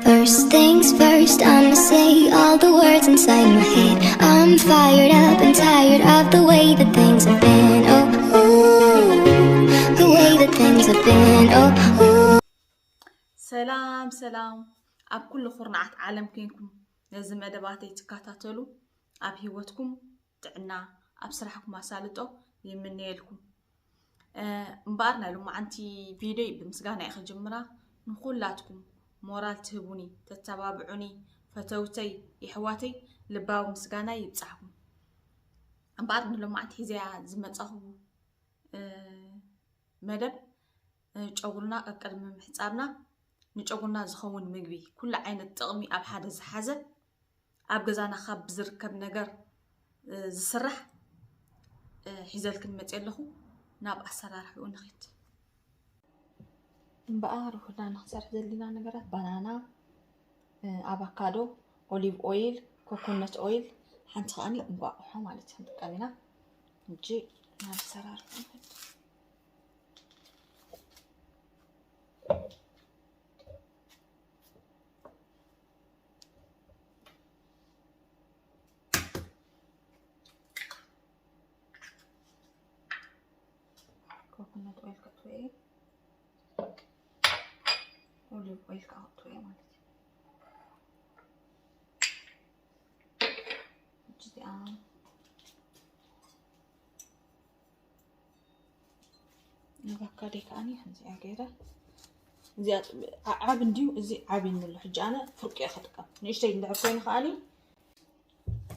First things first, I'ma say all the words inside my head. I'm fired up and tired of the way that things have been. Oh, ooh, the way that things have been. Oh, ooh. سلام أب كل خرنعة عالم كينكم لازم أدباتي تكاتاتلو أب هيوتكم تعنا أب سرحكم أسالتو يمني لكم مبارنا لما أنتي فيديو بمسجانا أخي جمرة نقول لاتكم مورال تهبوني تتابعوني فتوتي إحواتي لباو مسجانا يبصحكم مبارنا لما أنتي زي زمت أخو مدب جاولنا أكلم محتابنا نجاوبنا زخون مجبي كل عين التقمي أب حدا زحزة أب جزانا خاب زركب نجار زسرح حزال كلمة يلهو ناب أسرار راح يقول نخيت بقى روحنا نخسر حزلنا نجارات بنانا أفوكادو أوليف أويل كوكونات أويل حنتقاني بقى حمالت حنتقانينا نجي ناب أسرار coconut oil كتوي olive oil كتوي مالتي جدي نبكر كأني هنزي أجيره زي عابن ديو زي عابن الحجانة فرق أخذك نشتري ندعو كوين خالي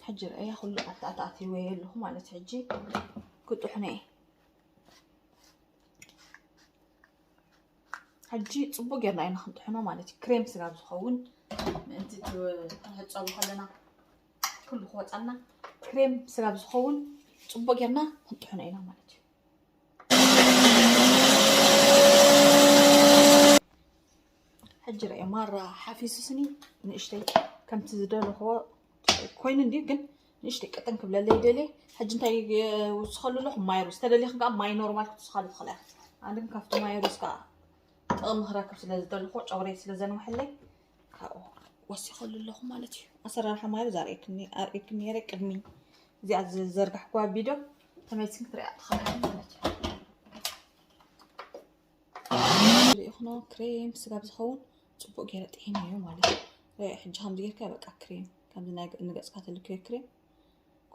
حجر أيه خلو أتعطي ويل هم على تحجي كنت حنيه حجي صبوا قرنا أنا خنت حنا مالتي كريم سجاب زخون أنت هتصابوا خلنا كل خوات عنا كريم سجاب زخون صبوا قرنا خنت حنا أنا مالتي حجر أي مرة حافيس سني نشتري كم تزدل هو كوين ندي جن نشتري كتن قبل الليل حج انتي وسخلوا لهم مايرو استدلي خنقا ماي نورمال كتسخلوا خلاص عندهم كافتو مايرو سكا مهراكب سلازدل خو عوري سلازنو محلي كاو وسخلوا لهم مالتي اسرار مايرو زاريكني اريكني رقدمي زي از زرغح كوا فيديو تميسين تريا خلاص مالتي ريخنا كريم سغاب زخون صبو غيرت هنا مالتي حج هم ديركا بقى كريم كم نقص كاتل كريم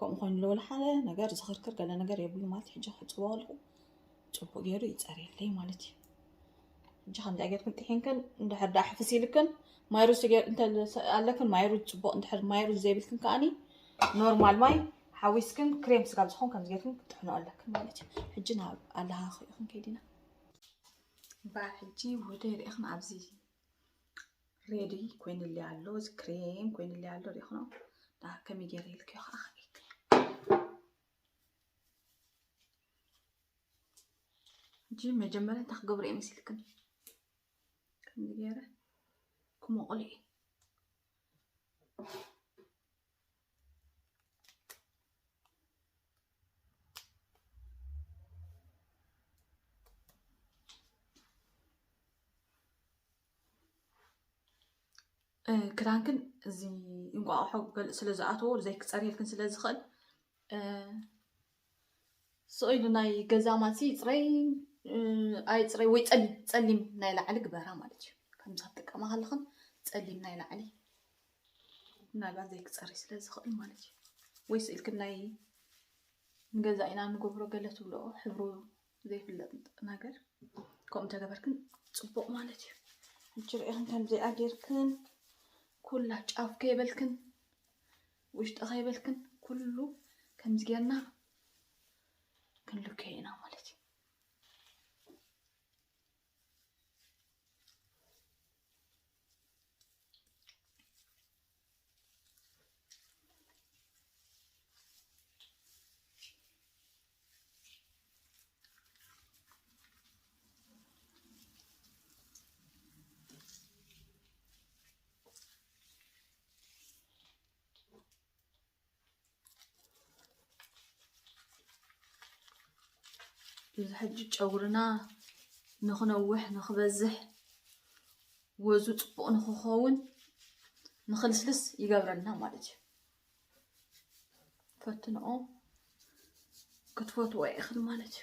كم خون لولا حالة نجار زخركر قال نجار يبلو مالتي حجة حصواله صبو غيرو يتصاري لي مالتي حجة هم داقيت كنت حين كان ندحر داح فسيلكن مايرو سجار انت قالكن مايرو صبو ندحر مايرو زي بلكن كاني نورمال ماي حاويسكن كريم سقاب زخون كم زيتكن تحنو قالكن مالتي حجنا قالها خيخن كيدينا با حجي ودير اخنا عبزي ريدي كوين اللي علوز كريم كوين اللي علو ريخنا دا كمي جيري لك يا اخي جي مجمرة تخقبر ايمي سيلكن كمي جيري كمو قولي كرانكن زي ينقع حق سلازاتو زي كصري لكن سلازخل سؤال ناي جزاماتي صري اي صري وي تصليم ناي لعلي غبره مالتي كم تطقما هلخن تصليم ناي لعلي نالبا زي كصري سلازخل مالتي وي سئلك ناي نجزاينا نغبرو غلت بلو حبرو زي فلت ناغر كم تغبركن صبق مالتي جري انتم زي اديركن كلها جاف كيبلكن وشت خيبلكن كله كم زغيرنا كله كينا مالتي الحج جورنا نخنوح نخبزح وزو صبق نخخون نخلصلس يقبرنا مالتي فتنقو كتفوت ويخل مالتي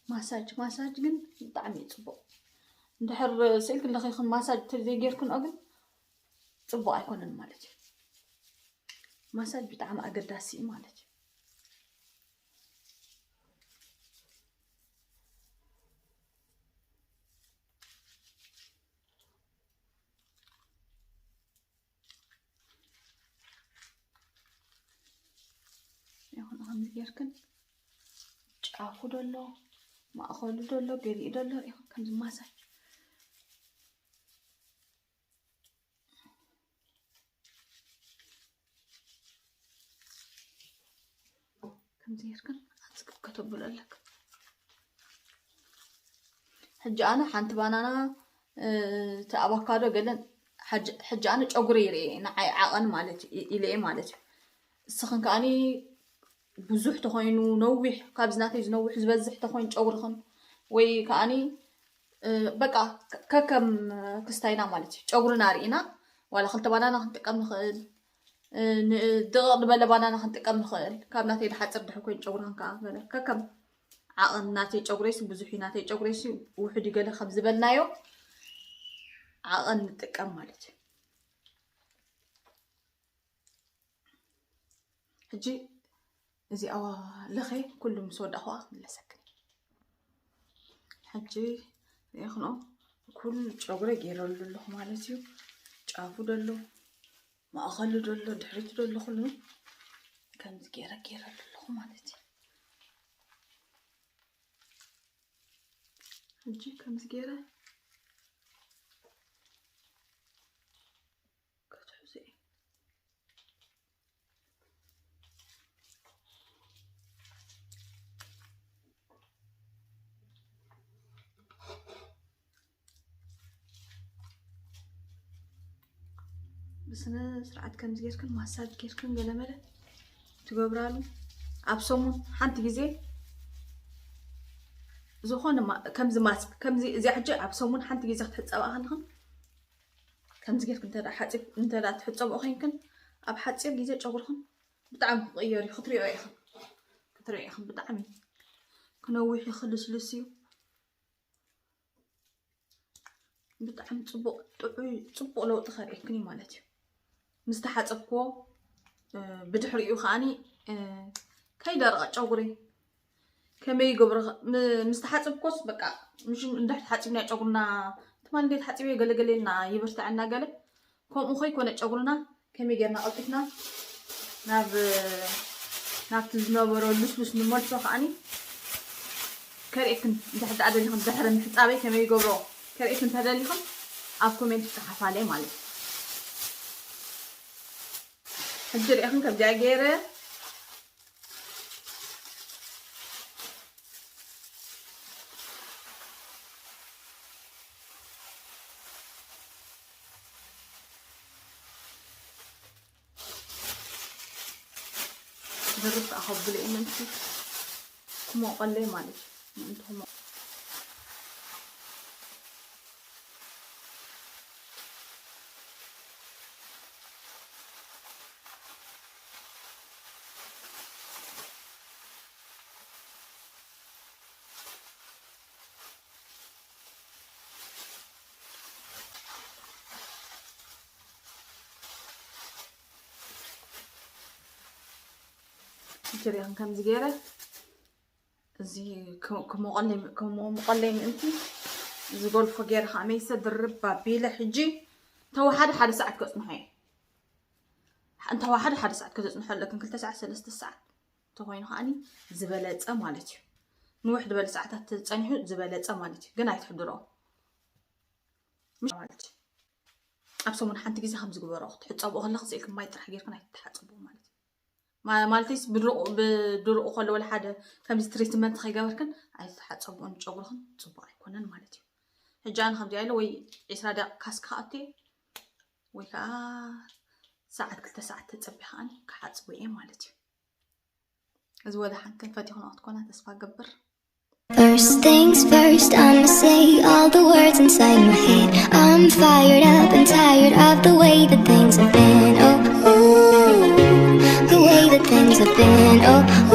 ماساج جن طعمي صبو ندحر سئلك اللي خيخن ماساج تريد غيركن أقل صبو أيكونن مالتي ماساج بطعم أقداسي مالتي يخن أهم غيركن ጫፉ ደሎ ማእኸሉ ደሎ ገሊኡ ደሎ ይኹን ከምዚ ማሳጅ ከምዚ ጌርክን ኣፅቅብ ከተብሎ ኣለክ ሕጂ ኣነ ሓንቲ ባናና ተኣቫካዶ ገለን ሕጂ ኣነ ጨጉሪ ይርኤ ንዓይ ዓቐን ማለት ኢለየ ማለት እዩ እስኽን ከኣኒ ብዙሕ ተኾይኑ ነዊሕ ካብ ዝናተይ ዝነውሕ ዝበዝሕ ተኾይኑ ጨጉርኽን ወይ ከኣኒ በቃ ከከም ክስታይና ማለት እዩ ጨጉርና ርኢና ዋላ ክልተ ባናና ክንጥቀም ንኽእል ድቕቕ ዝበለ ባናና ክንጥቀም ንኽእል ካብ ናተይ ድሓፅር ድሕር ኮይኑ ጨጉርኽን ከዓ ገለ ከከም ዓቐን ናተይ ጨጉረይሲ ብዙሕ እዩ ናተይ ጨጉረይሲ ውሕድ እዩ ገለ ከም ዝበልናዮ ዓቐን ንጥቀም ማለት እዩ ሕጂ إذا لخي كله مسود أخوه من لسكني حجي يخنو كل شغله جيرل له مالتيو شافو دلو ما أخلو دلو دحرت دلو خلو كان جيرل له مالتي حجي كم زجيرة كتحوزي بس أنا سرعت كم زجيركن ماساج جيركن قال ملا تجبرالو أبصمون حنت جزء زخون ما كم زمات كم زي حاجة أبصمون حنت جزء تحط أو أهلهم كم زجيركن ترى حتى أنت لا تحط أو أخينكن أب حتى جزء شغلهم بتعم غيري خطري أيخن خطري أيخن بتعمي كنوح يخلص لسيو بتعم صبق لو تخريكني مالتي مستحاصبكو بدحريو خاني كيدرق ጨጉሪ كمي يقبر مستحاصبكوس بقى مش ندحت حاصبنا ጨጉርና تمان ديت حاصبي ገለገለና ይበርታعنا ገለ ከምኡ ኸይ ኮነ ጨጉርና كمي ገርና አውጥትና ናብ ዝነበሮ ልስልስ ንመልሶ خاني كريكن دحت أدليهم دحر محصابي كمي يقبرو كريكن تدليهم ኣብ ኮሜንት ተሓፋለይ ማለት ሕጂ ሪኢኹም ከምዚኣ ገይረ دربت أخبل إنتي كم أقلي معلش أنتم جريان كم زجيرة زي كم مقلم أنتي زقول فجير خميسة درب بيلا حجي تو حد ساعة كأس نحي أنت واحد ساعة كأس نحل لكن كل 9 3 ساعات توهين خاني زبالات أمالتي نوح دبل ساعات تتصنيحو زبالات أمالتي جنا يتحضروا مش مالتي أبصم من حنت جزء 5 جبرات تحط أبو خلق زي كم ما يطرح غير كنا يتحطبوا مالتي ما مالتيس بدرق خلوا ولا حدا كم تريتمنت خيجابركن عايز تحطبون شغلهم صباح يكونن مالتي هجان خم ديالو وي إسرائيل كاسكاتي ويكا ساعة كل ساعة تتصبحاني كحطبوا إيه مالتي أزود حنكن فاتي هنا أتكون تسفى جبر First things first, I'ma say all the words inside my head. I'm fired up and tired of the way that things have been. Oh, ooh, the way that things have been. Oh,